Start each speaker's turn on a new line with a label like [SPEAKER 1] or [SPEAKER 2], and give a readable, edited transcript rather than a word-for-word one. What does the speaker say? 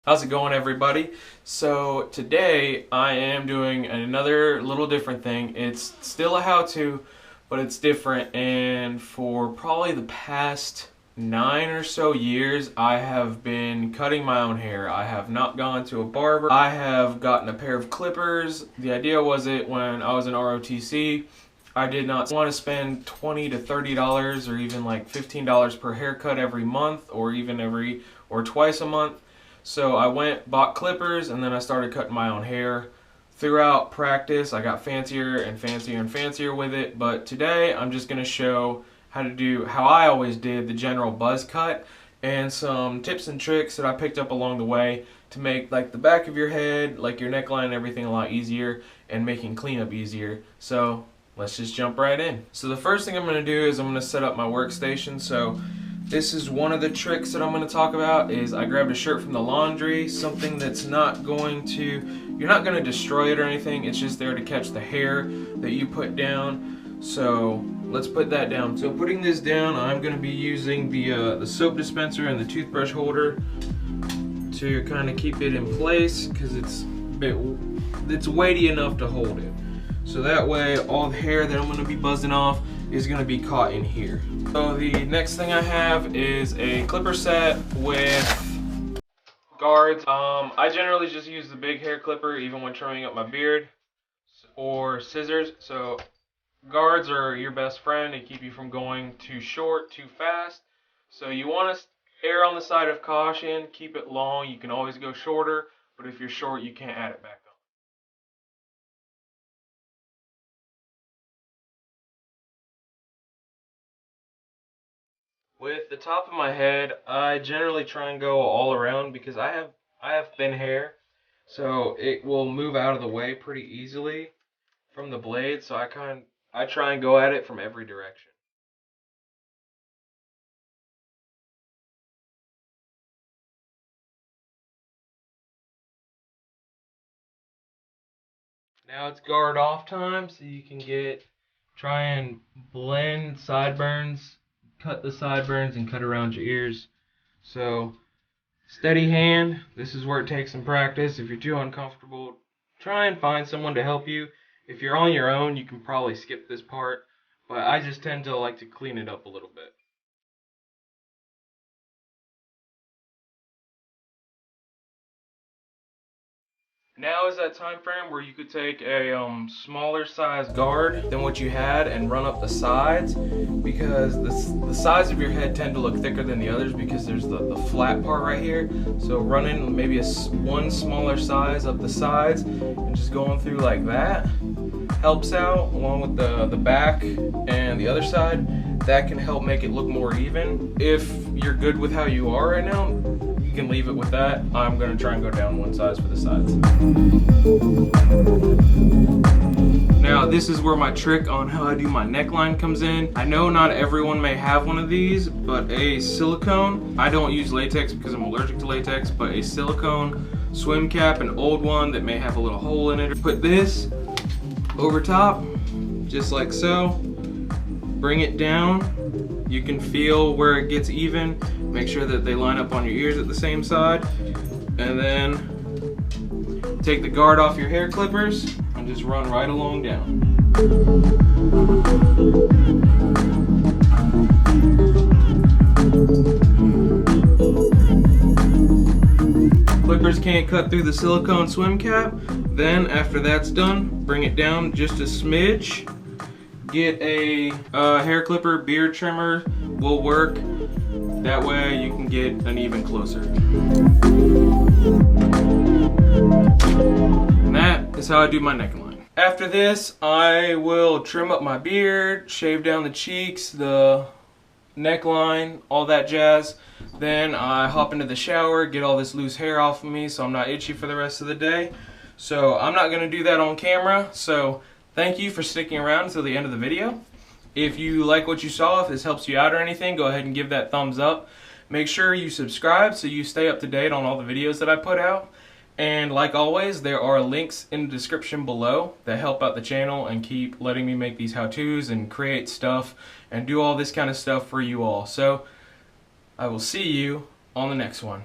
[SPEAKER 1] How's it going, everybody? So today I am doing another little different thing. It's still a how-to, but it's different, and for probably the past 9 or so years I have been cutting my own hair. I have not gone to a barber. I have gotten a pair of clippers. The idea was it when I was in ROTC. I did not want to spend $20 to $30 or even like $15 per haircut every month, or even twice a month. So I went, bought clippers, and then I started cutting my own hair. Throughout practice, I got fancier and fancier and fancier with it, but today I'm just going to show how to do how I always did the general buzz cut, and some tips and tricks that I picked up along the way to make like the back of your head, like your neckline and everything, a lot easier, and making cleanup easier. So let's just jump right in. So the first thing I'm going to do is I'm going to set up my workstation. So this is one of the tricks that I'm going to talk about. Is I grabbed a shirt from the laundry, something that's not going to, you're not going to destroy it or anything, it's just there to catch the hair that you put down. So let's put that down. So putting this down, I'm going to be using the soap dispenser and the toothbrush holder to kind of keep it in place, because it's weighty enough to hold it. So that way all the hair that I'm going to be buzzing off is going to be caught in here. So the next thing I have is a clipper set with guards. I generally just use the big hair clipper even when trimming up my beard, or scissors. So guards are your best friend and keep you from going too short, too fast. So you want to err on the side of caution, keep it long. You can always go shorter, but if you're short, you can't add it back on. With the top of my head, I generally try and go all around because I have thin hair, so it will move out of the way pretty easily from the blade. So I try and go at it from every direction. Now it's guard off time, so you can try and blend sideburns, cut the sideburns, and cut around your ears. So steady hand. This is where it takes some practice. If you're too uncomfortable, try and find someone to help you. If you're on your own, you can probably skip this part, but I just tend to like to clean it up a little bit. Now is that time frame where you could take a smaller size guard than what you had and run up the sides, because the sides of your head tend to look thicker than the others because there's the flat part right here. So running maybe one smaller size up the sides and just going through like that helps out, along with the back and the other side. That can help make it look more even. If you're good with how you are right now, you can leave it with that. I'm going to try and go down one size for the sides. Now this is where my trick on how I do my neckline comes in. I know not everyone may have one of these, but a silicone, I don't use latex because I'm allergic to latex, but a silicone swim cap, an old one that may have a little hole in it. Put this over top, just like so. Bring it down. You can feel where it gets even. Make sure that they line up on your ears at the same side. And then take the guard off your hair clippers and just run right along down. Clippers can't cut through the silicone swim cap. Then after that's done, bring it down just a smidge. Get a hair clipper, beard trimmer will work. That way you can get an even closer. And that is how I do my neckline. After this, I will trim up my beard, shave down the cheeks, the neckline, all that jazz. Then I hop into the shower, get all this loose hair off of me so I'm not itchy for the rest of the day. So I'm not going to do that on camera. So thank you for sticking around until the end of the video. If you like what you saw, if this helps you out or anything, go ahead and give that thumbs up. Make sure you subscribe so you stay up to date on all the videos that I put out. And like always, there are links in the description below that help out the channel and keep letting me make these how-tos and create stuff and do all this kind of stuff for you all. So I will see you on the next one.